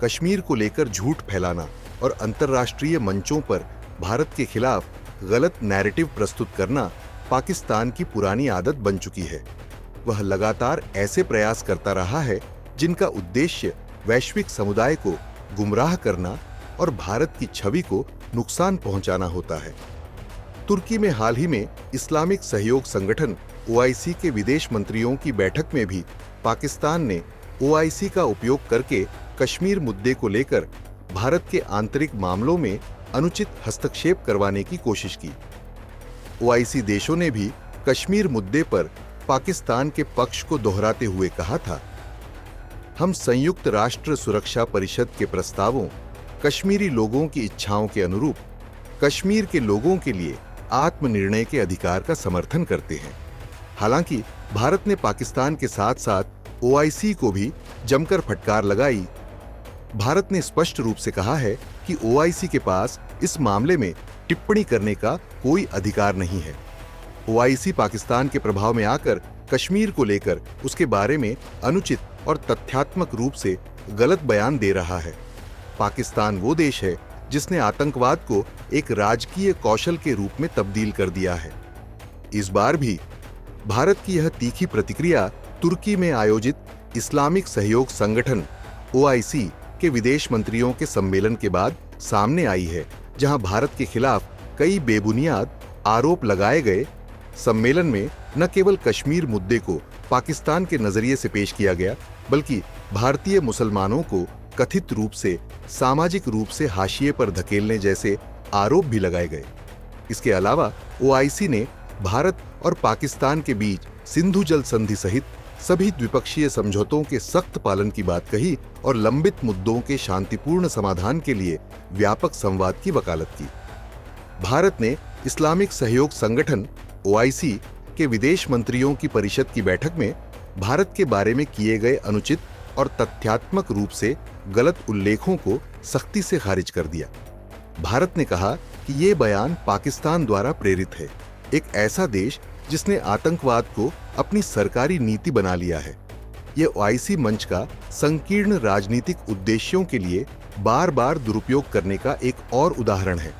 कश्मीर को लेकर झूठ फैलाना और अंतर्राष्ट्रीय मंचों पर भारत के खिलाफ गलत नैरेटिव प्रस्तुत करना पाकिस्तान की पुरानी आदत बन चुकी है। वह लगातार ऐसे प्रयास करता रहा है जिनका उद्देश्य वैश्विक समुदाय को गुमराह करना और भारत की छवि को नुकसान पहुंचाना होता है। तुर्की में हाल ही में इस्लामिक सहयोग संगठन ओआईसी के विदेश मंत्रियों की बैठक में भी पाकिस्तान ने ओआईसी का उपयोग करके कश्मीर मुद्दे को लेकर भारत के आंतरिक मामलों में अनुचित हस्तक्षेप करवाने की कोशिश की। ओआईसी देशों ने भी कश्मीर मुद्दे पर पाकिस्तान के पक्ष को दोहराते हुए कहा था, हम संयुक्त राष्ट्र सुरक्षा परिषद के प्रस्तावों, कश्मीरी लोगों की इच्छाओं के अनुरूप कश्मीर के लोगों के लिए आत्मनिर्णय के अधिकार का समर्थन करते हैं। हालांकि भारत ने पाकिस्तान के साथ साथ ओआईसी को भी जमकर फटकार लगाई। भारत ने स्पष्ट रूप से कहा है कि ओआईसी के पास इस मामले में टिप्पणी करने का कोई अधिकार नहीं है। ओआईसी पाकिस्तान के प्रभाव में आकर कश्मीर को लेकर उसके बारे में अनुचित और तथ्यात्मक रूप से गलत बयान दे रहा है। पाकिस्तान वो देश है जिसने आतंकवाद को एक राजकीय कौशल के रूप में तब्दील कर दिया है। इस बार भी भारत की यह तीखी प्रतिक्रिया तुर्की में आयोजित इस्लामिक सहयोग संगठन ओआईसी के विदेश मंत्रियों के सम्मेलन के बाद सामने आई है, जहां भारत के खिलाफ कई बेबुनियाद आरोप लगाए गए। सम्मेलन में न केवल कश्मीर मुद्दे को पाकिस्तान के नजरिए से पेश किया गया, बल्कि भारतीय मुसलमानों को कथित रूप से सामाजिक रूप से हाशिए पर धकेलने जैसे आरोप भी लगाए गए। इसके अलावा ओआईसी ने भारत और पाकिस्तान के बीच सिंधु जल संधि सहित सभी द्विपक्षीय समझौतों के सख्त पालन की बात कही और लंबित मुद्दों के शांतिपूर्ण समाधान के लिए व्यापक संवाद की वकालत की। भारत ने इस्लामिक सहयोग संगठन ओआईसी के विदेश मंत्रियों की परिषद की बैठक में भारत के बारे में किए गए अनुचित और तथ्यात्मक रूप से गलत उल्लेखों को सख्ती से खारिज कर दिया। भारत ने कहा कि ये बयान पाकिस्तान द्वारा प्रेरित है, एक ऐसा देश जिसने आतंकवाद को अपनी सरकारी नीति बना लिया है। यह ओआईसी मंच का संकीर्ण राजनीतिक उद्देश्यों के लिए बार बार दुरुपयोग करने का एक और उदाहरण है।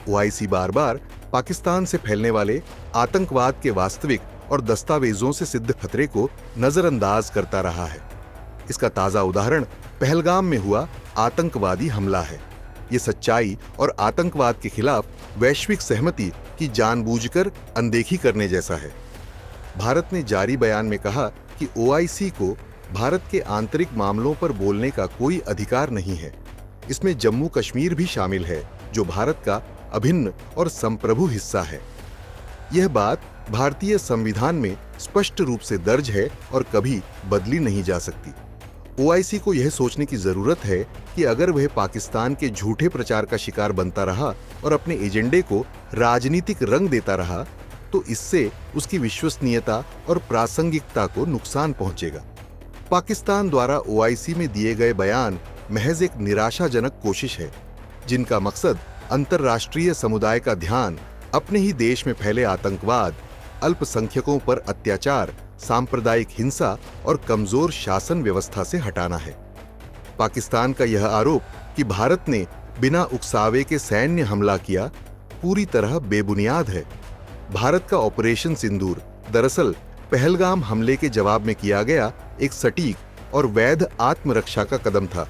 ओआईसी बार बार पाकिस्तान से फैलने वाले आतंकवाद के वास्तविक और दस्तावेजों से सिद्ध खतरे को नजरअंदाज करता रहा है। इसका ताजा उदाहरण पहलगाम में हुआ आतंकवादी हमला है। ये सच्चाई और आतंकवाद के खिलाफ वैश्विक सहमति की जानबूझकर अनदेखी करने जैसा है। भारत ने जारी बयान में कहा कि ओआईसी को भारत के आंतरिक मामलों पर बोलने का कोई अधिकार नहीं है। इसमें जम्मू कश्मीर भी शामिल है, जो भारत का अभिन्न और संप्रभु हिस्सा है। यह बात भारतीय संविधान में स्पष्ट रूप से दर्ज है और कभी बदली नहीं जा सकती। ओआईसी को यह सोचने की जरूरत है कि अगर वह पाकिस्तान के झूठे प्रचार का शिकार बनता रहा और अपने एजेंडे को राजनीतिक रंग देता रहा, तो इससे उसकी विश्वसनीयता और प्रासंगिकता को नुकसान पहुंचेगा। पाकिस्तान द्वारा ओआईसी में दिए गए बयान महज एक निराशाजनक कोशिश है, जिनका मकसद अंतर्राष्ट्रीय समुदाय का ध्यान अपने ही देश में फैले आतंकवाद, अल्पसंख्यकों पर अत्याचार, सांप्रदायिक हिंसा और कमजोर शासन व्यवस्था से हटाना है। पाकिस्तान का यह आरोप कि भारत ने बिना उकसावे के सैन्य हमला किया पूरी तरह बेबुनियाद है। भारत का ऑपरेशन सिंदूर दरअसल पहलगाम हमले के जवाब में किया गया एक सटीक और वैध आत्मरक्षा का कदम था,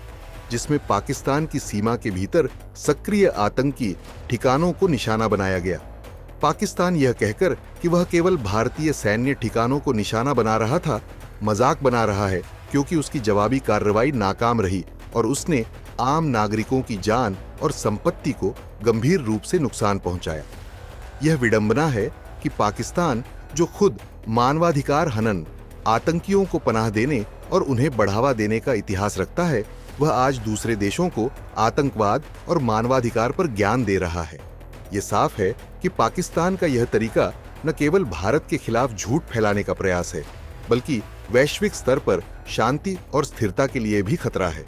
जिसमें पाकिस्तान की सीमा के भीतर सक्रिय आतंकी ठिकानों को निशाना बनाया गया। पाकिस्तान यह कहकर कि वह केवल भारतीय सैन्य ठिकानों को निशाना बना रहा था, मजाक बना रहा है, क्योंकि उसकी जवाबी कार्रवाई नाकाम रही और उसने आम नागरिकों की जान और संपत्ति को गंभीर रूप से नुकसान पहुंचाया। यह विडंबना है कि पाकिस्तान, जो खुद मानवाधिकार हनन, आतंकियों को पनाह देने और उन्हें बढ़ावा देने का इतिहास रखता है, वह आज दूसरे देशों को आतंकवाद और मानवाधिकार पर ज्ञान दे रहा है। ये साफ है कि पाकिस्तान का यह तरीका न केवल भारत के खिलाफ झूठ फैलाने का प्रयास है, बल्कि वैश्विक स्तर पर शांति और स्थिरता के लिए भी खतरा है।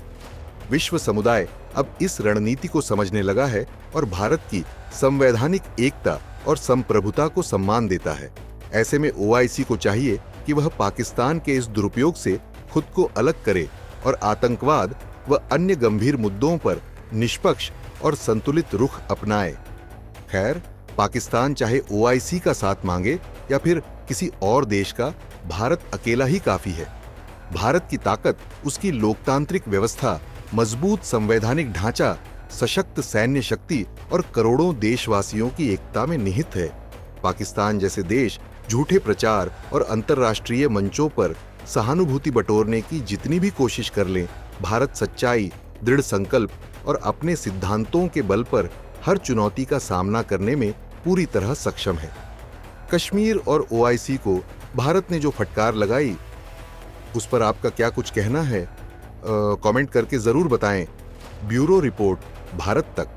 विश्व समुदाय अब इस रणनीति को समझने लगा है और भारत की संवैधानिक एकता और संप्रभुता को सम्मान देता है। ऐसे में ओआईसी को चाहिए कि वह पाकिस्तान के इस दुरुपयोग से खुद को अलग करे और आतंकवाद व अन्य गंभीर मुद्दों पर निष्पक्ष और संतुलित रुख अपनाए। खैर, पाकिस्तान चाहे ओआईसी का साथ मांगे या फिर किसी और देश का, भारत अकेला ही काफी है। भारत की ताकत उसकी लोकतांत्रिक व्यवस्था, मजबूत संवैधानिक ढांचा, सशक्त सैन्य शक्ति और करोड़ों देशवासियों की एकता में निहित है। पाकिस्तान जैसे देश झूठे प्रचार और अंतर्राष्ट्रीय मंचों पर सहानुभूति बटोरने की जितनी भी कोशिश कर लें, भारत सच्चाई, दृढ़ संकल्प और अपने सिद्धांतों के बल पर हर चुनौती का सामना करने में पूरी तरह सक्षम है। कश्मीर और ओआईसी को भारत ने जो फटकार लगाई, उस पर आपका क्या कुछ कहना है? कमेंट करके जरूर बताएं। ब्यूरो रिपोर्ट, भारत तक।